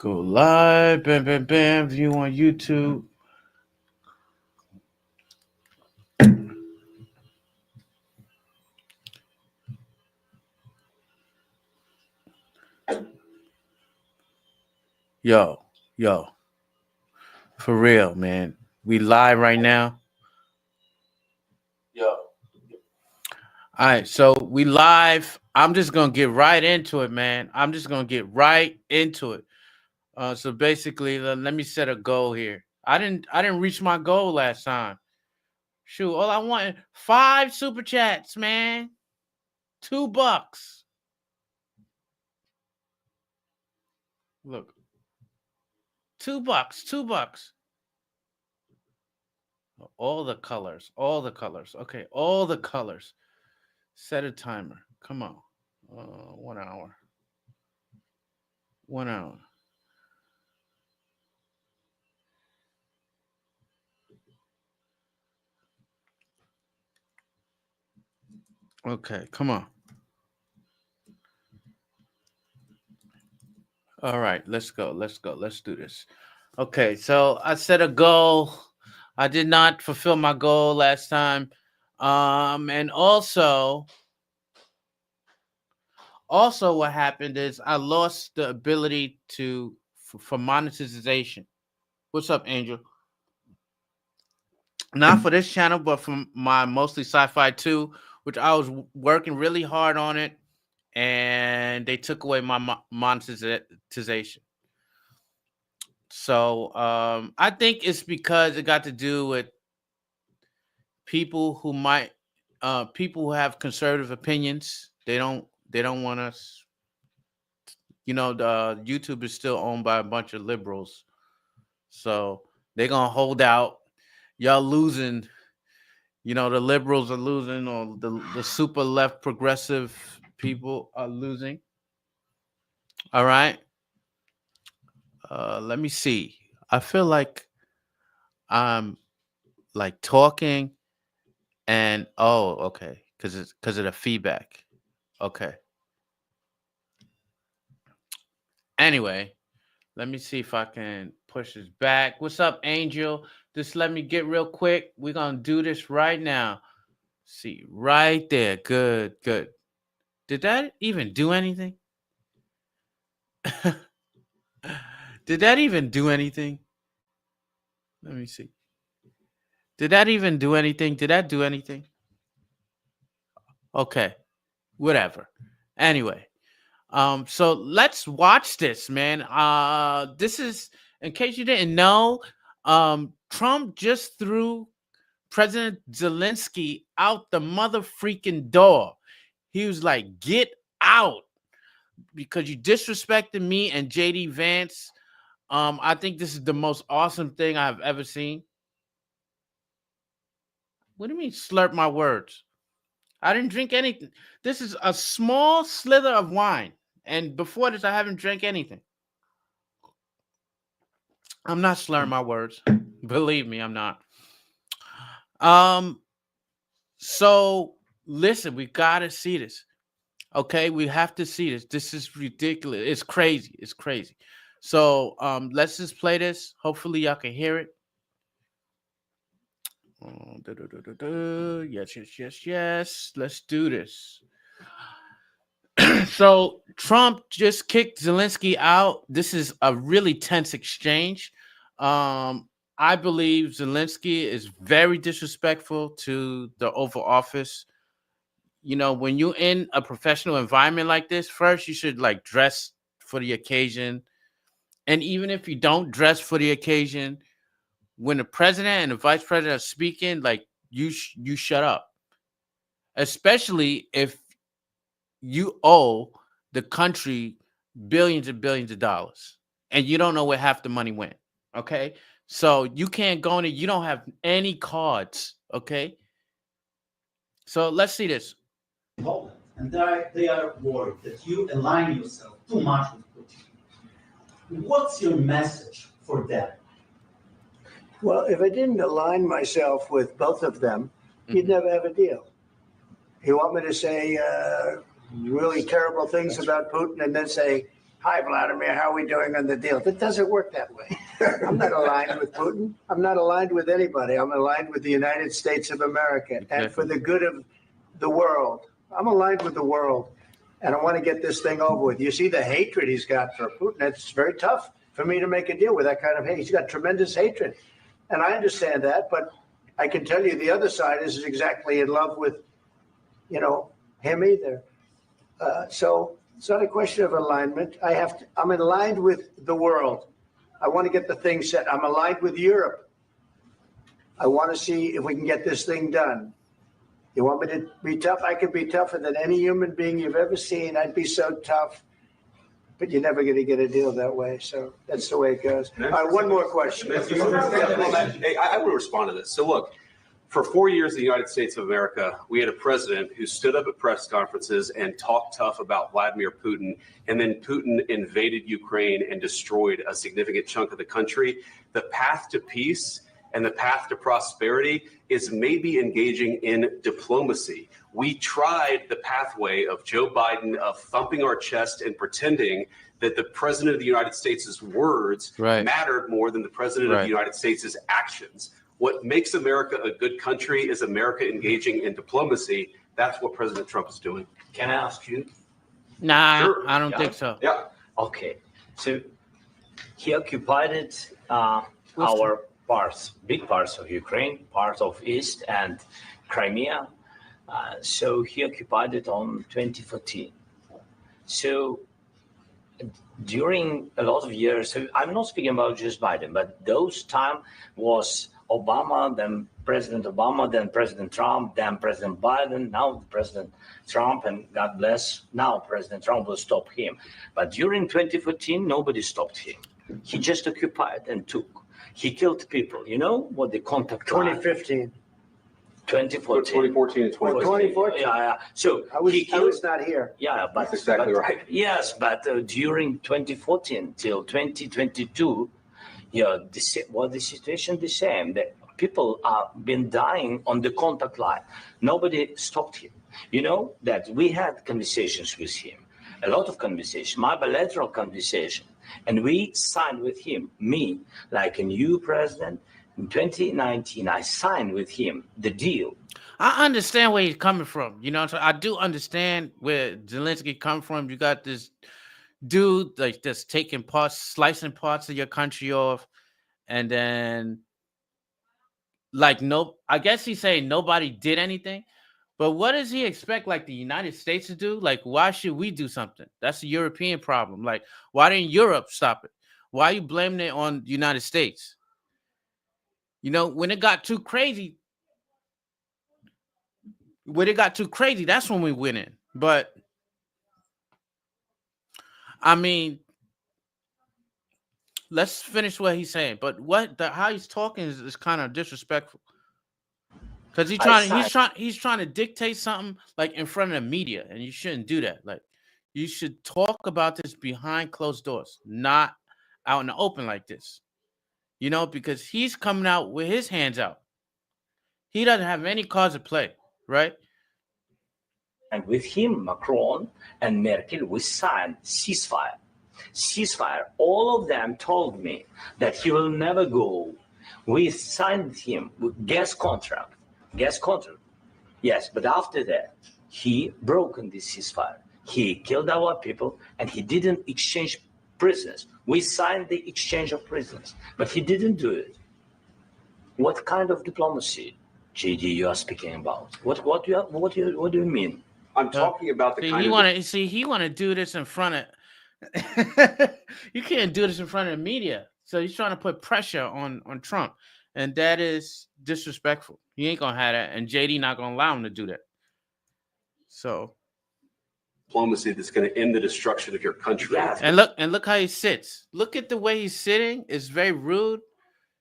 Go live, bam, bam, bam. View on YouTube. Yo, yo, for real, man. We live right now. Yo. All right, so we live. I'm just gonna get right into it, man. I'm just gonna get right into it. So basically, let me set a goal here. I didn't reach my goal last time. Shoot, all I wanted 5 super chats, man. $2. Look, $2, $2. All the colors, all the colors. Okay, all the colors. Set a timer. Come on. 1 hour. 1 hour. Okay, come on. All right, let's go. Let's go. Let's do this. Okay, so I set a goal. I did not fulfill my goal last time. And also what happened is I lost the ability for monetization. What's up, Angel? Not for this channel, but from my mostly sci-fi 2, which I was working really hard on it, and they took away my monetization. So I think it's because it got to do with people who people who have conservative opinions. They don't want us. The YouTube is still owned by a bunch of liberals, so they're gonna hold out. Y'all losing. The liberals are losing, or the super left progressive people are losing. All right. Let me see. I feel like I'm like talking, and okay, because of the feedback. Okay. Anyway, let me see if I can push this back. What's up, Angel? Just let me get real quick. We're gonna do this right now. See, right there. Good, good. Did that even do anything? Did that even do anything? Let me see. Did that even do anything? Did that do anything? Okay, whatever. Anyway, so let's watch this, man. This is, in case you didn't know, Trump just threw President Zelensky out the mother freaking door. He was like, "Get out," because you disrespected me and JD Vance. I think this is the most awesome thing I've ever seen. What do you mean slurp my words? I didn't drink anything. This is a small slither of wine. And before this, I haven't drank anything. I'm not slurring my words. Believe me, I'm not. Um, so listen, we gotta see this. Okay, we have to see this. This is ridiculous. It's crazy. It's crazy. So let's just play this. Hopefully y'all can hear it. Yes, yes, yes, yes. Let's do this. So Trump just kicked Zelensky out. This is a really tense exchange. I believe Zelensky is very disrespectful to the Oval Office. When you're in a professional environment like this, first you should like dress for the occasion. And even if you don't dress for the occasion, when the president and the vice president are speaking, like you shut up. Especially if you owe the country billions and billions of dollars and you don't know where half the money went. Okay. So you can't go in it. You don't have any cards. Okay. So let's see this. Poland, and they are worried that you align yourself too much with Putin. What's your message for them? Well, if I didn't align myself with both of them, you'd never have a deal. You want me to say really terrible things about Putin and then say, Hi, Vladimir, how are we doing on the deal? That doesn't work that way. I'm not aligned with Putin. I'm not aligned with anybody. I'm aligned with the United States of America and for the good of the world. I'm aligned with the world, and I want to get this thing over with. You see the hatred he's got for Putin. It's very tough for me to make a deal with that kind of hate. He's got tremendous hatred, and I understand that, but I can tell you the other side is exactly in love with, him either. So it's not a question of alignment. I'm aligned with the world. I want to get the thing set. I'm aligned with Europe. I want to see if we can get this thing done. You want me to be tough? I can be tougher than any human being you've ever seen. I'd be so tough. But you're never going to get a deal that way. So that's the way it goes. All right, one more question. Hey, I want to respond to this. So look, for 4 years in the United States of America, we had a president who stood up at press conferences and talked tough about Vladimir Putin, and then Putin invaded Ukraine and destroyed a significant chunk of the country. The path to peace and the path to prosperity is maybe engaging in diplomacy. We tried the pathway of Joe Biden of thumping our chest and pretending that the president of the United States' words mattered more than the president of the United States' actions. What makes America a good country is America engaging in diplomacy. That's what President Trump is doing. Can I ask you? Nah, Sure. I don't think so. Yeah. Okay. So he occupied our parts, big parts of Ukraine, parts of East and Crimea. So he occupied it on 2014. So during a lot of years, so I'm not speaking about just Biden, but those time was Obama, then President Obama, then President Trump, then President Biden, now President Trump, and God bless, now President Trump will stop him. But during 2014, nobody stopped him. He just occupied and took. He killed people. You know what the contact 2015. 2014. 2014 and 2015. 2014. Yeah. So I was not here. Yeah, but That's exactly right. Yes, but during 2014 till 2022, the situation the same. The people are been dying on the contact line. Nobody stopped him. You know that we had conversations with him, a lot of conversation, my bilateral conversation, and we signed with him. Me, like a new president. In 2019, I signed with him the deal. I understand where he's coming from. So I do understand where Zelensky come from. You got this dude like just taking parts, slicing parts of your country off, and then I guess he's saying nobody did anything. But what does he expect like the United States to do? Like, why should we do something? That's a European problem. Like, why didn't Europe stop it? Why are you blaming it on the United States? When it got too crazy, that's when we went in. But I mean, let's finish what he's saying. But how he's talking is kind of disrespectful. Because he's trying to dictate something like in front of the media, and you shouldn't do that. Like, you should talk about this behind closed doors, not out in the open like this. Because he's coming out with his hands out. He doesn't have any cards to play, right? And with him, Macron and Merkel, we signed ceasefire. All of them told me that he will never go. We signed him with gas contract. Yes, but after that, he broken this ceasefire. He killed our people, and he didn't exchange prisoners. We signed the exchange of prisoners, but he didn't do it. What kind of diplomacy, JD, you are speaking about? What do you mean? I'm talking about the kind he want to do this in front of. You can't do this in front of the media. So he's trying to put pressure on Trump, and that is disrespectful. He ain't gonna have that, and JD not gonna allow him to do that. So diplomacy that's going to end the destruction of your country. Yes. And look how he sits. Look at the way he's sitting. It's very rude.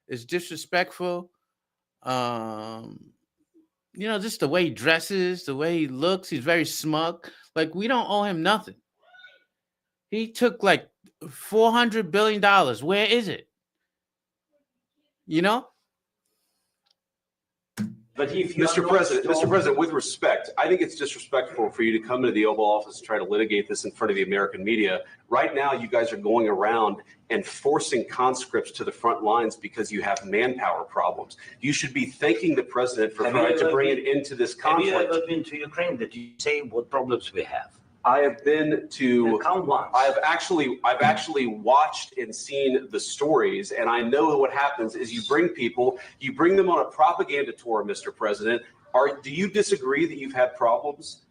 It's disrespectful. Just the way he dresses, the way he looks. He's very smug. Like, we don't owe him nothing. He took like $400 billion. Where is it? But if you Mr. President, with respect, I think it's disrespectful for you to come into the Oval Office and try to litigate this in front of the American media. Right now, you guys are going around and forcing conscripts to the front lines because you have manpower problems. You should be thanking the president for trying to bring it into this conflict. Have you ever been to Ukraine that you say what problems we have? I have been to. Count once. I've actually watched and seen the stories, and I know what happens is you bring them on a propaganda tour, Mr. President. Do you disagree that you've had problems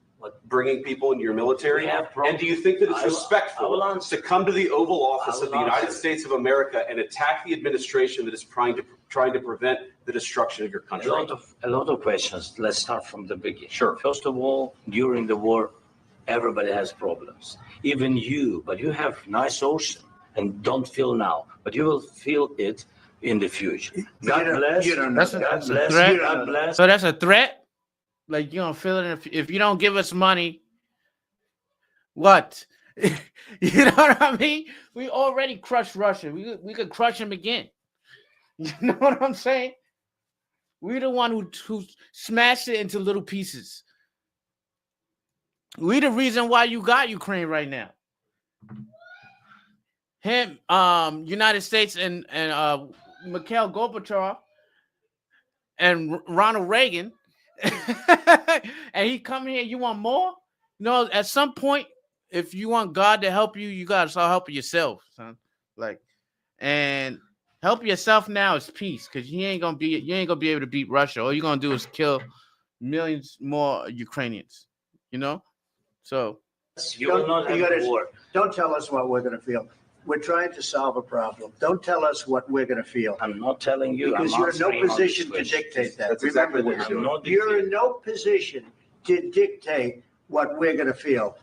bringing people into your military? And do you think that it's respectful to come to the Oval Office of the United States of America and attack the administration that is trying to prevent the destruction of your country? A lot of questions. Let's start from the beginning. Sure. First of all, during the war, everybody has problems, even you, but you have nice ocean and don't feel now, but you will feel it in the future. God bless. You don't know. That's a threat. God bless. So that's a threat. Like you're gonna feel it if you don't give us money. What? You know what I mean? We already crushed Russia. We could crush him again. You know what I'm saying? We're the one who smashed it into little pieces. We the reason why you got Ukraine right now. Him, United States and Mikhail Gorbachev and Ronald Reagan, and he come here. You want more? No. At some point, if you want God to help you, you gotta start helping yourself, son. And help yourself now is peace, because you ain't gonna be able to beat Russia. All you're gonna do is kill millions more Ukrainians. You know. So You will not have a war. Don't tell us what we're going to feel. We're trying to solve a problem. Don't tell us what we're going to feel. I'm not telling you. Because you're in no position to dictate that. That's exactly what Remember you're this. doing. You're in no position to dictate what we're going to feel.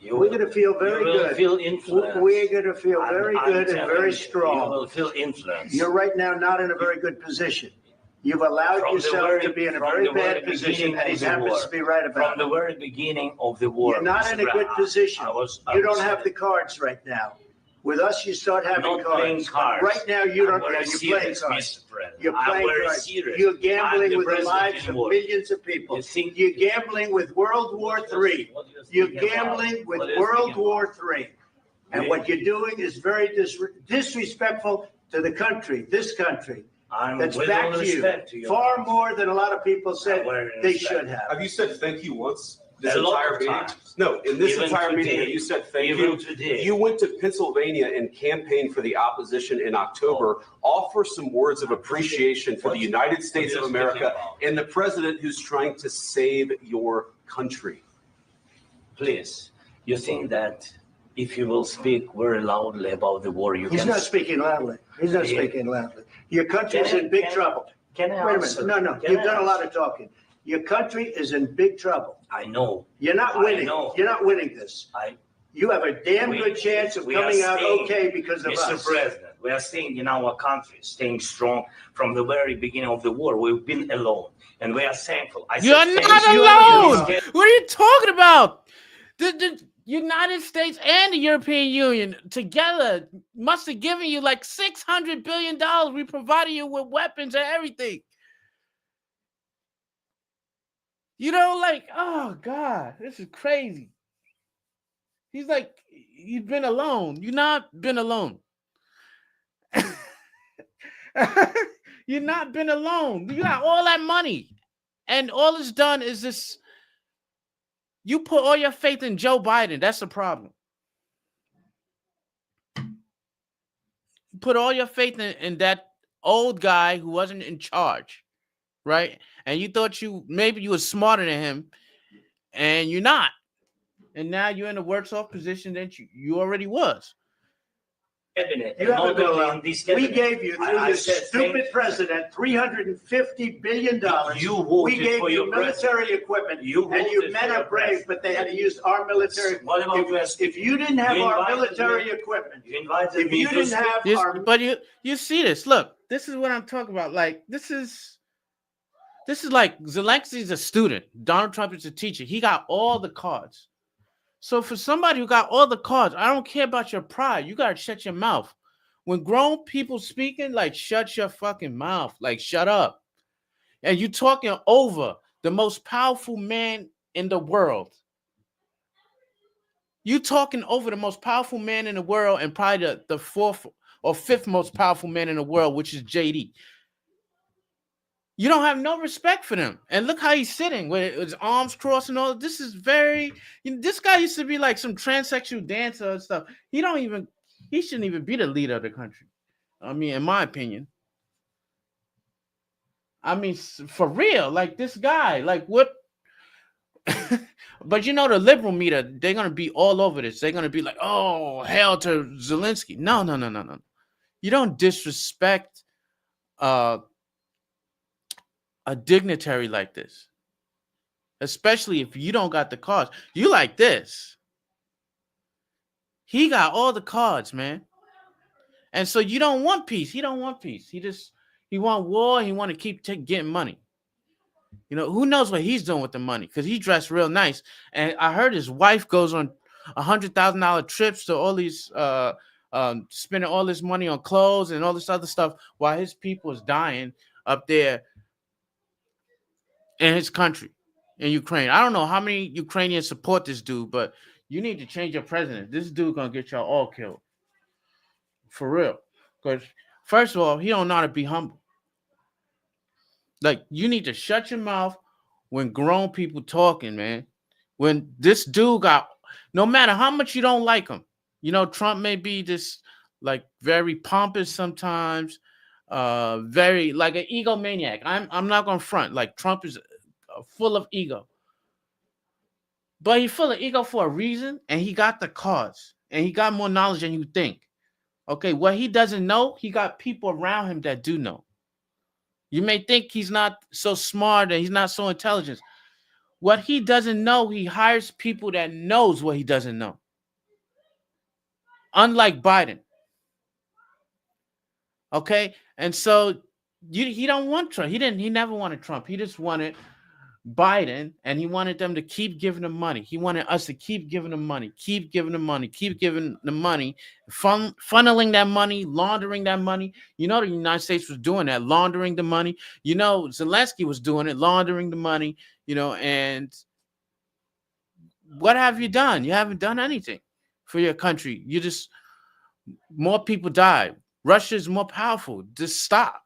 You We're going to feel very will good. feel influence. We're going to feel very I'm good and telling very you, strong. You will feel influence. You're right now not in a very good position. You've allowed yourself to be in a very bad position, and he happens to be right about From the very beginning of the war. You're not in a good position. You don't have the cards right now. With us, you start having not playing cards. cards. Right now, you don't. I'm very You're playing serious, cards. Mr. President. You're I'm playing very cards. serious. You're I'm gambling the with the president lives in of war. millions of people. You think- You're gambling with World War III. You're gambling with World War III. And what you're doing is very disrespectful to the country, this country. That's with back all to you. respect to your Far country. more than a lot of people said they should Have have. you said thank you once? This A lot entire of meeting? times. No, in this Even entire meeting, today. have you said thank Even you? today. You went to Pennsylvania and campaigned for the opposition in October. Offer some words of appreciation for the United States of America and the president who's trying to save your country. Please, you think that if you will speak very loudly about the war, you He's can... not speaking loudly. He's not Yeah. speaking loudly. Your country's in big trouble. Can I Wait a answer? minute. No. Can You've I done a lot answer? of talking. Your country is in big trouble. I know. You're not I winning. know. You're not winning this. You have a damn good chance of we are coming out staying- okay because of Mr. us. President, we are staying in our country, staying strong from the very beginning of the war. We've been alone, and we are thankful. You're not alone. What are you talking about? The United States and the European Union together must have given you like $600 billion. We provided you with weapons and everything. You know, like, oh God, this is crazy. He's like, you've been alone. You've not been alone. You've not been alone. You got all that money. And all it's done is this. You put all your faith in Joe Biden. That's the problem. You put all your faith in that old guy who wasn't in charge, right? And you thought maybe you were smarter than him, and you're not. And now you're in a worse off position than you already was. Cabinet, You haven't been not only alone. in this We cabinet. gave you, through I this said stupid thank- president, $350 billion. You We voted gave for you your military equipment, You and you voted men for your are brave, president. but they had to use our military. What about you? If you didn't have You our invited military me. equipment, You invited if me you to didn't speak. have This, our but you see this. Look, this is what I'm talking about. Like, this is like Zelensky's a student. Donald Trump is a teacher. He got all the cards. So for somebody who got all the cards, I don't care about your pride. You gotta shut your mouth. When grown people speaking, like, shut your fucking mouth. Like, shut up. And you're talking over the most powerful man in the world. You talking over the most powerful man in the world and probably the fourth or fifth most powerful man in the world, which is JD. You don't have no respect for them. And look how he's sitting with his arms crossed and all. This is very, this guy used to be like some transsexual dancer and stuff. He shouldn't even be the leader of the country. I mean, in my opinion. I mean, for real, like this guy, like what? But the liberal media, they're going to be all over this. They're going to be like, oh, hell to Zelensky. No. You don't disrespect a dignitary like this, especially if you don't got the cards. You like this. He got all the cards, man. And so you don't want peace. He don't want peace. He want war. He want to keep getting money. Who knows what he's doing with the money, because he dressed real nice. And I heard his wife goes on $100,000 trips to all these, spending all this money on clothes and all this other stuff while his people is dying up there in his country, in Ukraine. I don't know how many Ukrainians support this dude, but you need to change your president. This dude gonna get y'all all killed. For real. Because first of all, he don't know how to be humble. Like, you need to shut your mouth when grown people talking, man. When this dude no matter how much you don't like him, Trump may be this like very pompous sometimes, very like an egomaniac. I'm not gonna front. Like, Trump is full of ego. But he's full of ego for a reason, and he got the cards, and he got more knowledge than you think. Okay, what he doesn't know, he got people around him that do know. You may think he's not so smart and he's not so intelligent. What he doesn't know, he hires people that knows what he doesn't know. Unlike Biden. Okay? And so he don't want Trump. He never wanted Trump. He just wanted Biden, and he wanted them to keep giving him money. He wanted us to keep giving him money, keep giving him money, funneling that money, laundering that money. The United States was doing that, laundering the money. Zelensky was doing it, laundering the money, and what have you done? You haven't done anything for your country. More people die. Russia is more powerful. Just stop.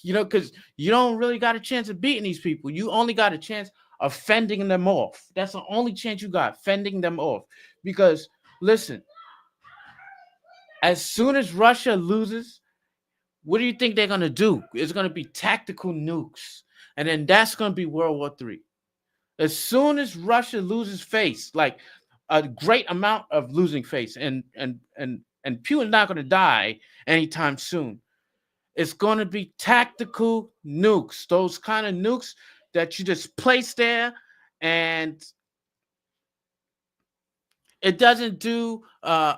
Because you don't really got a chance of beating these people. You only got a chance of fending them off. That's the only chance you got, fending them off. Because, listen, as soon as Russia loses, what do you think they're going to do? It's going to be tactical nukes. And then that's going to be World War III. As soon as Russia loses face, like a great amount of losing face, and Putin's not going to die anytime soon. It's going to be tactical nukes, those kind of nukes that you just place there, and it doesn't do, I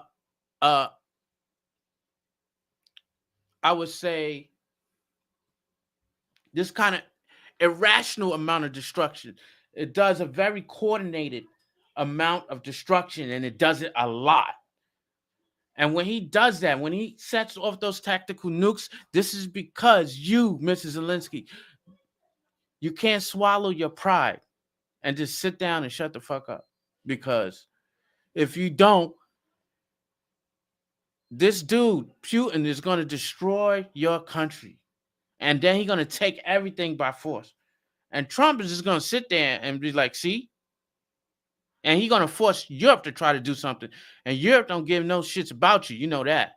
would say, this kind of irrational amount of destruction. It does a very coordinated amount of destruction, and it does it a lot. And when he does that, when he sets off those tactical nukes, this is because you, Mrs. Zelensky, you can't swallow your pride and just sit down and shut the fuck up. Because if you don't, this dude, Putin, is going to destroy your country. And then he's going to take everything by force. And Trump is just going to sit there and be like, see? And he's going to force Europe to try to do something. And Europe don't give no shits about you. You know that.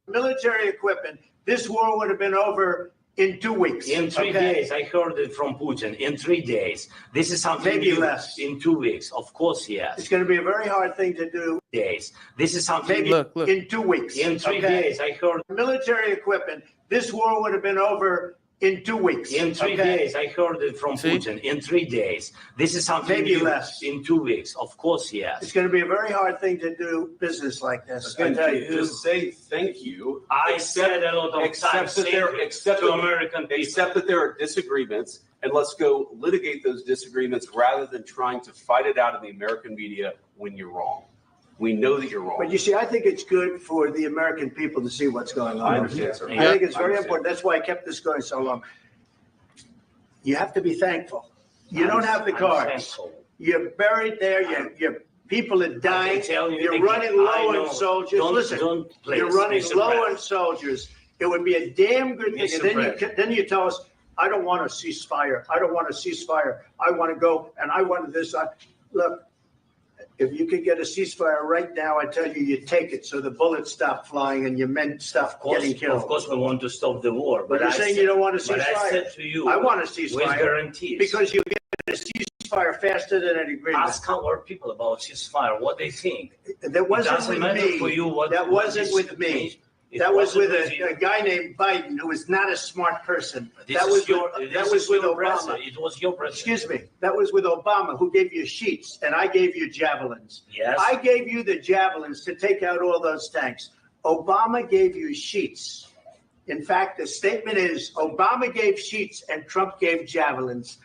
Military equipment. This war would have been over in 2 weeks. In 3 days, I heard it from Putin. In 3 days. This is something Maybe new. less. In 2 weeks. Of course, yes. It's going to be a very hard thing to do. Days. This is something Maybe Look. in 2 weeks. In 3 days, I heard military equipment. This war would have been over in 2 weeks. in 3 days. I heard it from See? Putin. In 3 days. This is something Maybe new. less. In 2 weeks. Of course, yes. It's going to be a very hard thing to do business like this. I tell you. Just say thank you. I said a lot of Except times that there- thank you except to that- American people. Except that there are disagreements, and let's go litigate those disagreements rather than trying to fight it out in the American media when you're wrong. We know that you're wrong. But you see, I think it's good for the American people to see what's going on. I understand, sir. I think it's very important. That's why I kept this going so long. You have to be thankful. You don't have the cards. You're buried there. Your people are dying. You're running low on soldiers. Listen, you're running low on soldiers. It would be a damn good thing. And then you tell us, I don't want a ceasefire. I don't want a ceasefire. I want to go and I want this. Look, if you could get a ceasefire right now, I tell you, you take it so the bullets stop flying and your men stop getting killed. Of course, we want to stop the war. But you're saying you don't want a ceasefire. But I said to you, I want a ceasefire. With guarantees. Because you get a ceasefire faster than an agreement. Ask our people about ceasefire, what they think. That wasn't with me. For you that wasn't with me. That was with a guy named Biden, who was not a smart person. That was with Obama. It was your president. Excuse me. That was with Obama, who gave you sheets, and I gave you javelins. Yes. I gave you the javelins to take out all those tanks. Obama gave you sheets. In fact, the statement is Obama gave sheets and Trump gave javelins.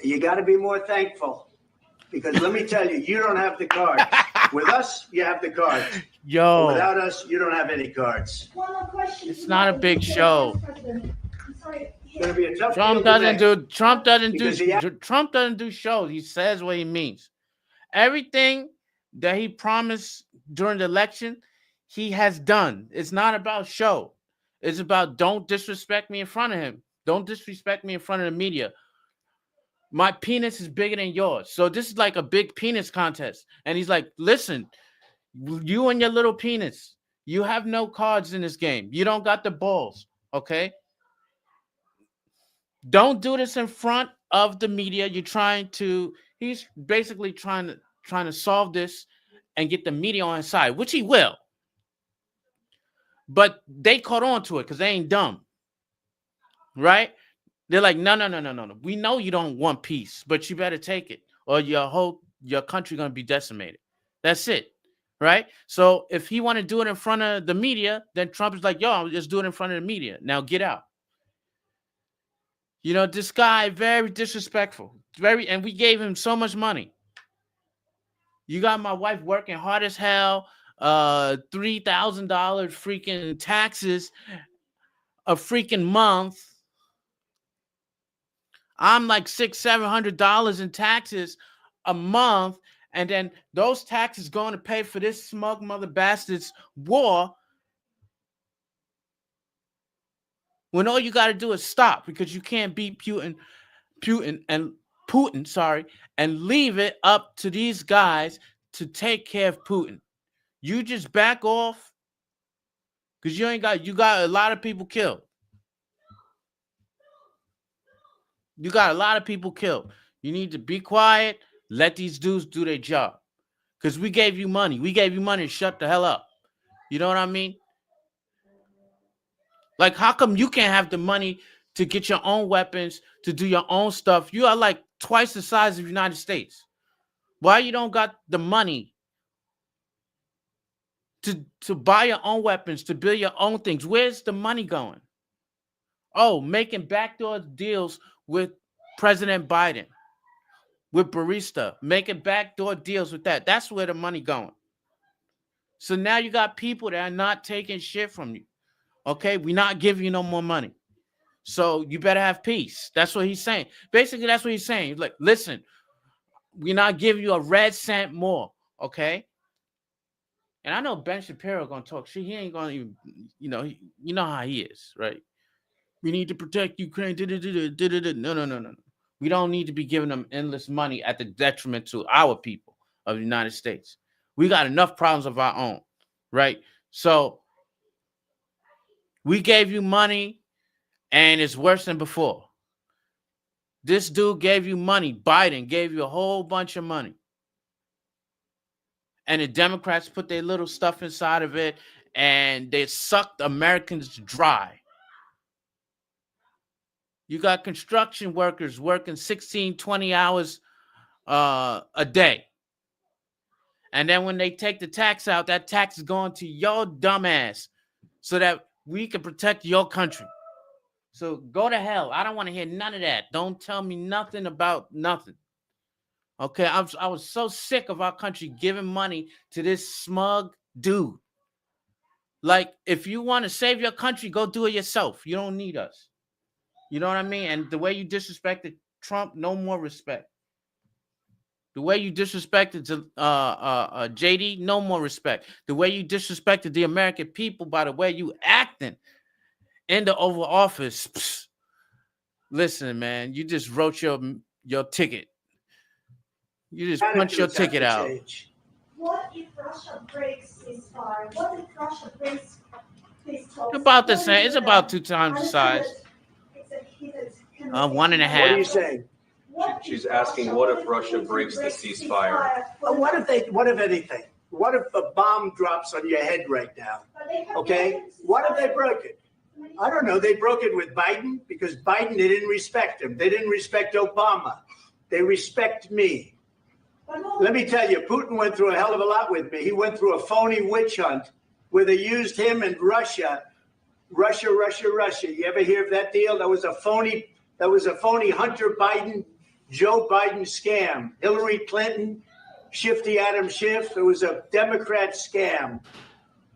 You got to be more thankful, because let me tell you, you don't have the cards. With us, you have the cards. Yo, without us, you don't have any cards. One more question. It's not a big show. I'm sorry. It's going to be a tough Trump deal doesn't today. do Trump doesn't Because do Trump doesn't do shows. He says what he means. Everything that he promised during the election, he has done. It's not about show. It's about don't disrespect me in front of him. Don't disrespect me in front of the media. My penis is bigger than yours. So this is like a big penis contest. And he's like, listen, you and your little penis, you have no cards in this game. You don't got the balls, okay? Don't do this in front of the media. He's basically trying to solve this and get the media on his side, which he will. But they caught on to it because they ain't dumb, right? They're like, no. We know you don't want peace, but you better take it, or your country gonna be decimated. That's it, right? So if he want to do it in front of the media, then Trump is like, yo, I'll just do it in front of the media. Now get out. You know, this guy very disrespectful, and we gave him so much money. You got my wife working hard as hell, $3,000 freaking taxes a freaking month. I'm like $600-700 in taxes a month, and then those taxes going to pay for this smug mother bastard's war. When all you got to do is stop, because you can't beat Putin, and leave it up to these guys to take care of Putin. You just back off, because you got a lot of people killed. You got a lot of people killed. You need to be quiet. Let these dudes do their job. Because we gave you money. We gave you money to shut the hell up. You know what I mean? Like, how come you can't have the money to get your own weapons, to do your own stuff? You are like twice the size of the United States. Why you don't got the money to buy your own weapons, to build your own things? Where's the money going? Oh, making backdoor deals with President Biden, with Barista, making backdoor deals with that. That's where the money going. So now you got people that are not taking shit from you. Okay, we're not giving you no more money. So you better have peace. That's what he's saying. Basically, that's what he's saying. Like, listen, we're not giving you a red cent more. Okay. And I know Ben Shapiro gonna talk shit. He ain't gonna even, you know how he is, right? We need to protect Ukraine. No. We don't need to be giving them endless money at the detriment to our people of the United States. We got enough problems of our own, right? So we gave you money, and it's worse than before. This dude gave you money. Biden gave you a whole bunch of money. And the Democrats put their little stuff inside of it, and they sucked Americans dry. You got construction workers working 16, 20 hours a day. And then when they take the tax out, that tax is going to your dumb ass so that we can protect your country. So go to hell. I don't want to hear none of that. Don't tell me nothing about nothing. Okay, I was so sick of our country giving money to this smug dude. Like, if you want to save your country, go do it yourself. You don't need us. You know what I mean? And the way you disrespected Trump, no more respect. The way you disrespected JD, no more respect. The way you disrespected the American people by the way you acting in the Oval Office. Psst. Listen, man, you just wrote your ticket. You just punched your Attitudes have ticket to out. change. What if Russia breaks ceasefire? What if Russia breaks peace talks? About the What same. is It's it about then? 2 times the Understand size. that it's a heated 1.5. conversation. What are you saying? What She's if asking, Russia- what if Russia Putin breaks the breaks ceasefire? What if anything? What if a bomb drops on your head right now? But they have Okay? broken What if they ceasefire. broke it? I don't know. They broke it with Biden because Biden, they didn't respect him. They didn't respect Obama. They respect me. But no- Let me tell you, Putin went through a hell of a lot with me. He went through a phony witch hunt where they used him and Russia. You ever hear of that deal? That was a phony Hunter Biden, Joe Biden scam. Hillary Clinton, Shifty Adam Schiff. It was a Democrat scam.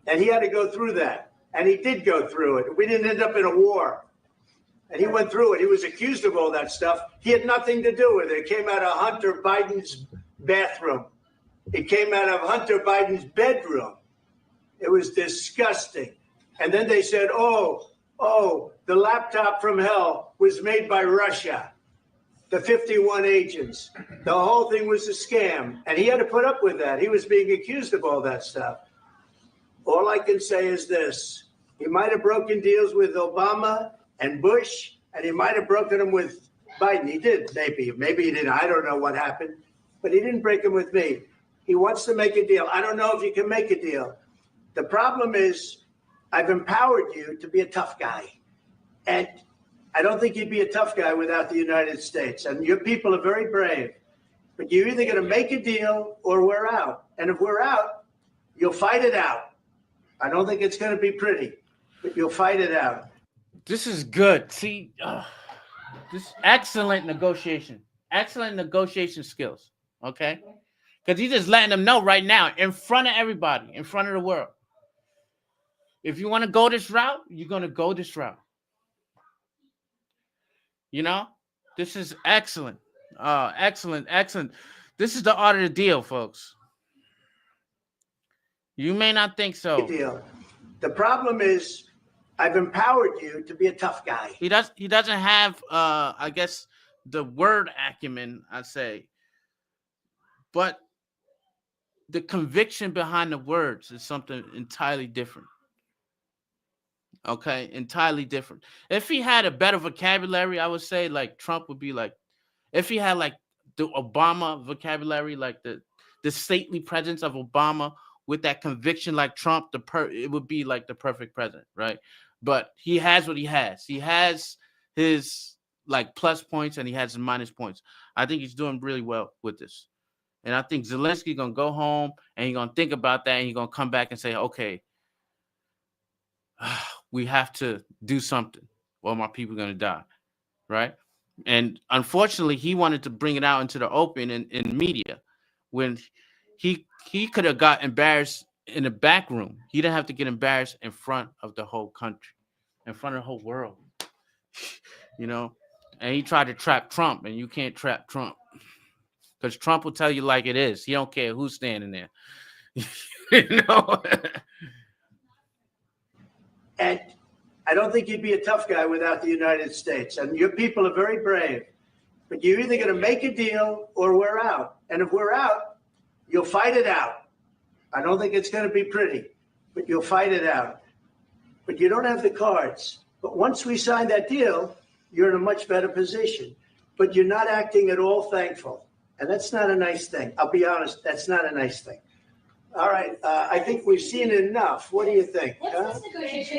And he had to go through that. And he did go through it. We didn't end up in a war. And he went through it. He was accused of all that stuff. He had nothing to do with it. It came out of Hunter Biden's bathroom. It came out of Hunter Biden's bedroom. It was disgusting. And then they said, oh, the laptop from hell was made by Russia. The 51 agents. The whole thing was a scam. And he had to put up with that. He was being accused of all that stuff. All I can say is this. He might have broken deals with Obama and Bush, and he might have broken them with Biden. He did, maybe. Maybe he didn't. I don't know what happened. But he didn't break them with me. He wants to make a deal. I don't know if you can make a deal. The problem is I've empowered you to be a tough guy. And I don't think you'd be a tough guy without the United States. And your people are very brave. But you're either going to make a deal or we're out. And if we're out, you'll fight it out. I don't think it's going to be pretty, but you'll fight it out. This is good. See, this excellent negotiation skills. Okay, because he's just letting them know right now, in front of everybody, in front of the world. If you want to go this route, you're going to go this route. You know, this is excellent. Excellent. This is the art of the deal, folks. You may not think so. Deal. The problem is I've empowered you to be a tough guy. He doesn't have I guess the word acumen, I say. But the conviction behind the words is something entirely different. Okay, entirely different. If he had a better vocabulary, I would say like Trump would be like, if he had like the Obama vocabulary, like the stately presence of Obama with that conviction like Trump, it would be like the perfect president, right? But he has what he has. He has his like plus points and he has his minus points. I think he's doing really well with this. And I think Zelensky gonna go home and he's gonna think about that and he's gonna come back and say, okay, we have to do something or my people are gonna die, right? And unfortunately, he wanted to bring it out into the open in media when he could have got embarrassed in the back room. He didn't have to get embarrassed in front of the whole country, in front of the whole world, you know. And he tried to trap Trump, and you can't trap Trump because Trump will tell you like it is. He don't care who's standing there, you know. And I don't think you'd be a tough guy without the United States. And your people are very brave. But you're either going to make a deal or we're out. And if we're out, you'll fight it out. I don't think it's going to be pretty, but you'll fight it out. But you don't have the cards. But once we sign that deal, you're in a much better position. But you're not acting at all thankful. And that's not a nice thing. I'll be honest, that's not a nice thing. All right, I think we've seen enough. What do you think? Huh? This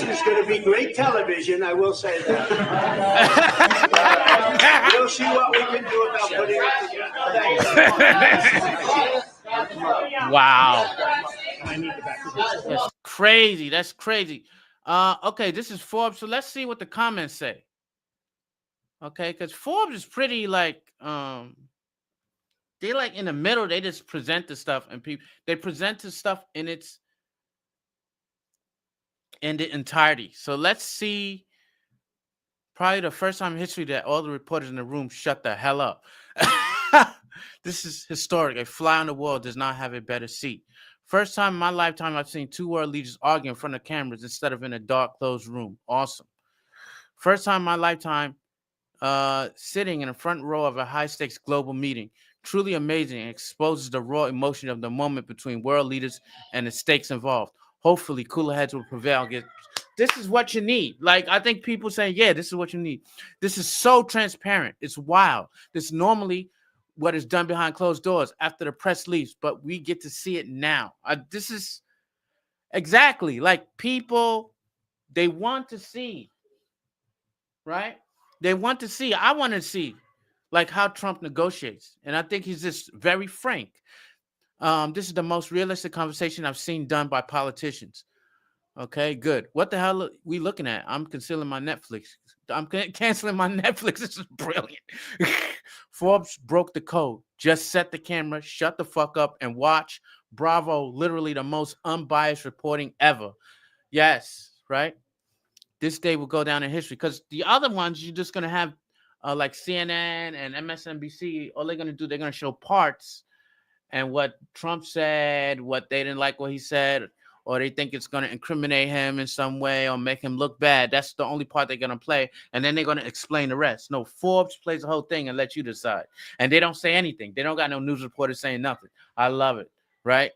is going to be great television, I will say that. We'll see what we can do about putting it together. Wow. That's crazy. Okay, this is Forbes. So let's see what the comments say. Okay, because Forbes is pretty like they like in the middle. They just present the stuff, and they present the stuff in the entirety. So let's see. Probably the first time in history that all the reporters in the room shut the hell up. This is historic. A fly on the wall does not have a better seat. First time in my lifetime I've seen two world leaders argue in front of cameras instead of in a dark, closed room. Awesome. First time in my lifetime sitting in the front row of a high-stakes global meeting. Truly amazing and exposes the raw emotion of the moment between world leaders and the stakes involved. Hopefully, cooler heads will prevail. This is what you need. Like, I think people say, yeah, this is what you need. This is so transparent. It's wild. This is normally what is done behind closed doors after the press leaves, but we get to see it now. This is exactly like people, they want to see, right? They want to see. I want to see like how Trump negotiates. And I think he's just very frank. This is the most realistic conversation I've seen done by politicians. Okay, good. What the hell are we looking at? I'm canceling my Netflix. I'm canceling my Netflix. This is brilliant. Forbes broke the code. Just set the camera, shut the fuck up, and watch. Bravo, literally the most unbiased reporting ever. Yes, right? This day will go down in history because the other ones you're just going to have like CNN and MSNBC. All they're going to do, they're going to show parts and what Trump said, what they didn't like what he said, or they think it's going to incriminate him in some way or make him look bad. That's the only part they're going to play. And then they're going to explain the rest. No, Forbes plays the whole thing and let you decide. And they don't say anything. They don't got no news reporters saying nothing. I love it, right?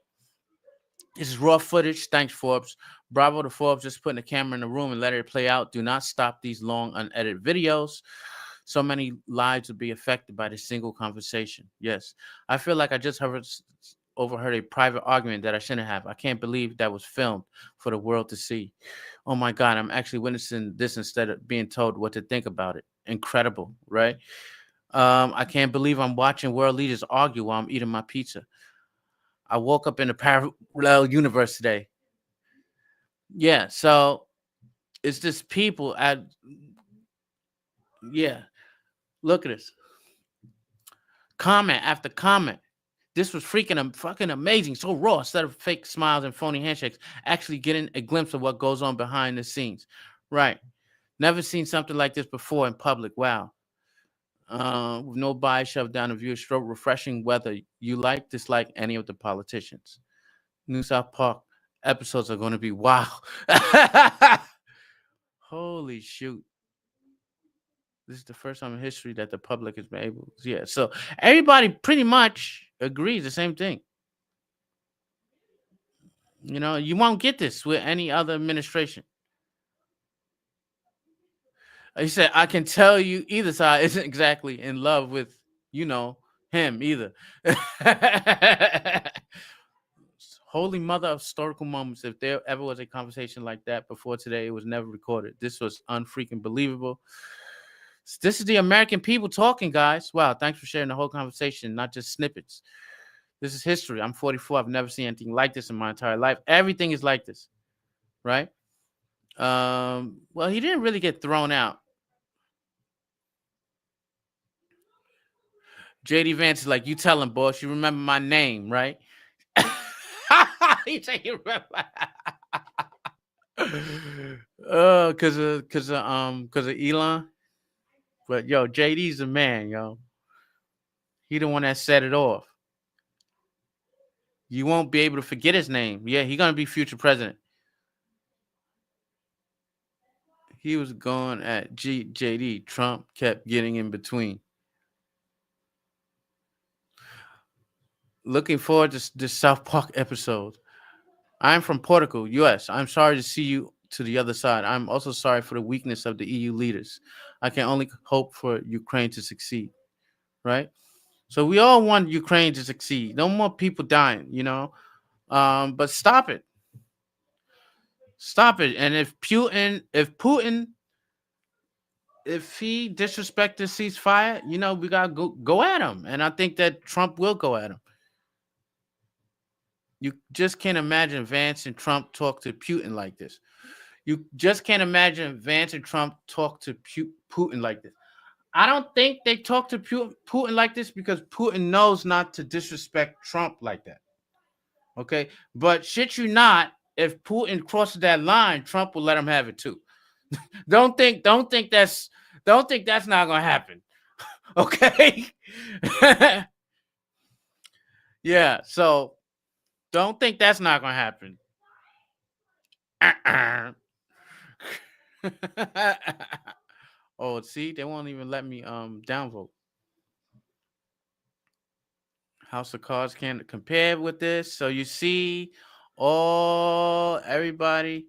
This is raw footage. Thanks, Forbes. Bravo to Forbes, just putting the camera in the room and let it play out. Do not stop these long, unedited videos. So many lives would be affected by this single conversation. Yes, I feel like I just overheard a private argument that I shouldn't have. I can't believe that was filmed for the world to see. Oh my God, I'm actually witnessing this instead of being told what to think about it. Incredible, right? I can't believe I'm watching world leaders argue while I'm eating my pizza. I woke up in a parallel universe today. Yeah, so it's just people yeah. Look at this. Comment after comment. This was fucking amazing. So raw. Instead of fake smiles and phony handshakes, actually getting a glimpse of what goes on behind the scenes. Right. Never seen something like this before in public. Wow. With no bias shoved down the viewer's throat, refreshing whether you dislike any of the politicians. New South Park episodes are going to be wow. Holy shoot. This is the first time in history that the public has been able to. Yeah. So everybody pretty much agrees the same thing. You know, you won't get this with any other administration. He said, I can tell you either side isn't exactly in love with, him either. Holy mother of historical moments. If there ever was a conversation like that before today, it was never recorded. This was unfreaking believable. This is the American people talking, guys. Wow, thanks for sharing the whole conversation, not just snippets. This is history. I'm 44. I've never seen anything like this in my entire life. Everything is like this, right? Well, he didn't really get thrown out. JD Vance is like, you tell him, boss, you remember my name, right? He said you remember. Cause of Elon. But yo, JD's the man, yo. He the one that set it off. You won't be able to forget his name. Yeah, he's gonna be future president. He was going at JD. Trump kept getting in between. Looking forward to this South Park episode. I'm from Portugal, US. I'm sorry to see you to the other side. I'm also sorry for the weakness of the EU leaders. I can only hope for Ukraine to succeed, right? So we all want Ukraine to succeed. No more people dying, but stop it. Stop it. And if he disrespects the ceasefire, we gotta go at him. And I think that Trump will go at him. You just can't imagine Vance and Trump talk to Putin like this. You just can't imagine Vance and Trump talk to Putin like this. I don't think they talk to Putin like this because Putin knows not to disrespect Trump like that. Okay, but shit you not, if Putin crosses that line, Trump will let him have it too. Don't think that's not gonna happen. Okay. Yeah, so don't think that's not gonna happen. Oh, see, they won't even let me downvote. House of Cards can't compare with this. So you see, everybody.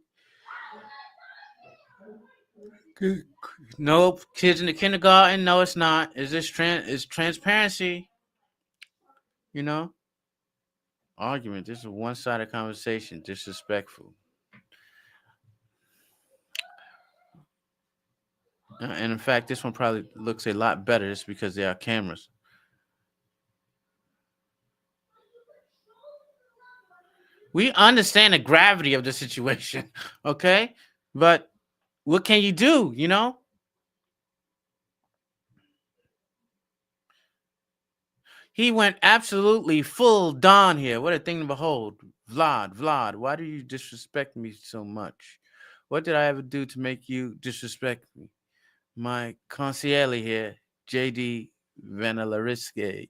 Nope, kids in the kindergarten. No, it's not. It's transparency. You know, argument. This is a one-sided conversation. Disrespectful. And in fact, this one probably looks a lot better just because there are cameras. We understand the gravity of the situation, okay? But what can you do, you know? He went absolutely full Don here. What a thing to behold. Vlad, why do you disrespect me so much? What did I ever do to make you disrespect me? My consigliere here, JD Vanilariske,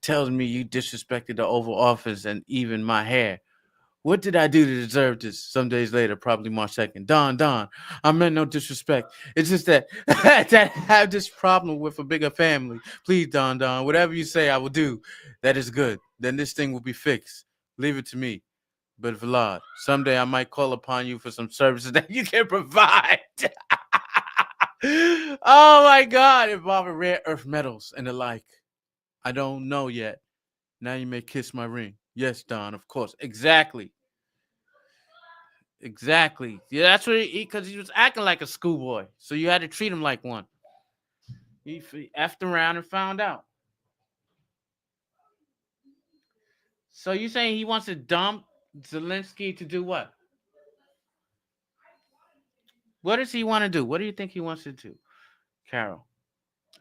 tells me you disrespected the Oval Office and even my hair. What did I do to deserve this? Some days later, probably March 2nd. Don, I meant no disrespect. It's just that that I have this problem with a bigger family. Please, Don, whatever you say, I will do. That is good. Then this thing will be fixed. Leave it to me. But Vlad, someday I might call upon you for some services that you can provide. Oh my God, involving rare earth metals and the like. I don't know yet. Now you may kiss my ring. Yes, Don, of course. Exactly. Yeah, that's what because he was acting like a schoolboy. So you had to treat him like one. He effed around and found out. So you saying he wants to dump Zelensky to do what? What does he want to do? What do you think he wants to do, Carol?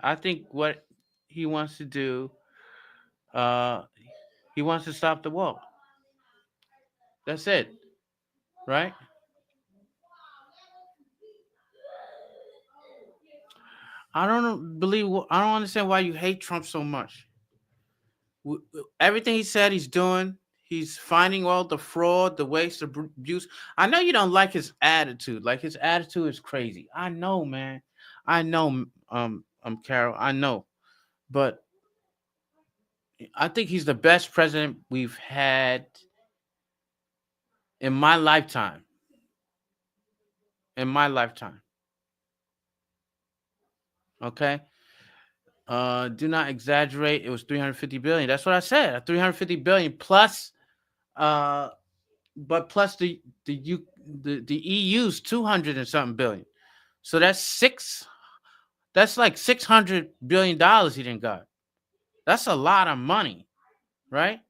I think what he wants to do, uh, he wants to stop the war. That's it, right? I don't believe. I don't understand why you hate Trump so much. Everything he said he's doing, he's finding all the fraud, the waste, the abuse. I know you don't like his attitude. Like his attitude is crazy. I know, man. I know, Carol. I know, but I think he's the best president we've had in my lifetime. In my lifetime. Okay. Do not exaggerate. It was 350 billion. That's what I said. 350 billion plus but plus the EU's 200 and something billion. So that's like $600 billion he didn't got. That's a lot of money, right?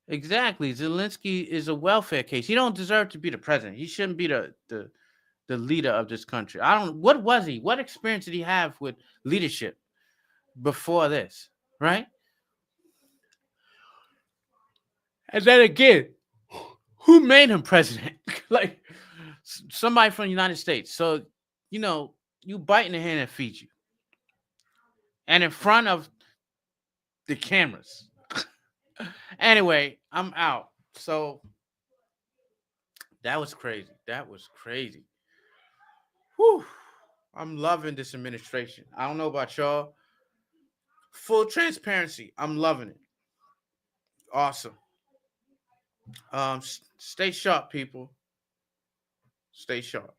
Exactly. Zelensky is a welfare case. He don't deserve to be the president. He shouldn't be the leader of this country. What was he? What experience did he have with leadership before this? Right? And then again, who made him president? Like somebody from the United States. So, you bite in the hand that feeds you. And in front of the cameras. Anyway, I'm out. So that was crazy. Whew. I'm loving this administration. I don't know about y'all. Full transparency. I'm loving it. Awesome. Stay sharp, people. Stay sharp.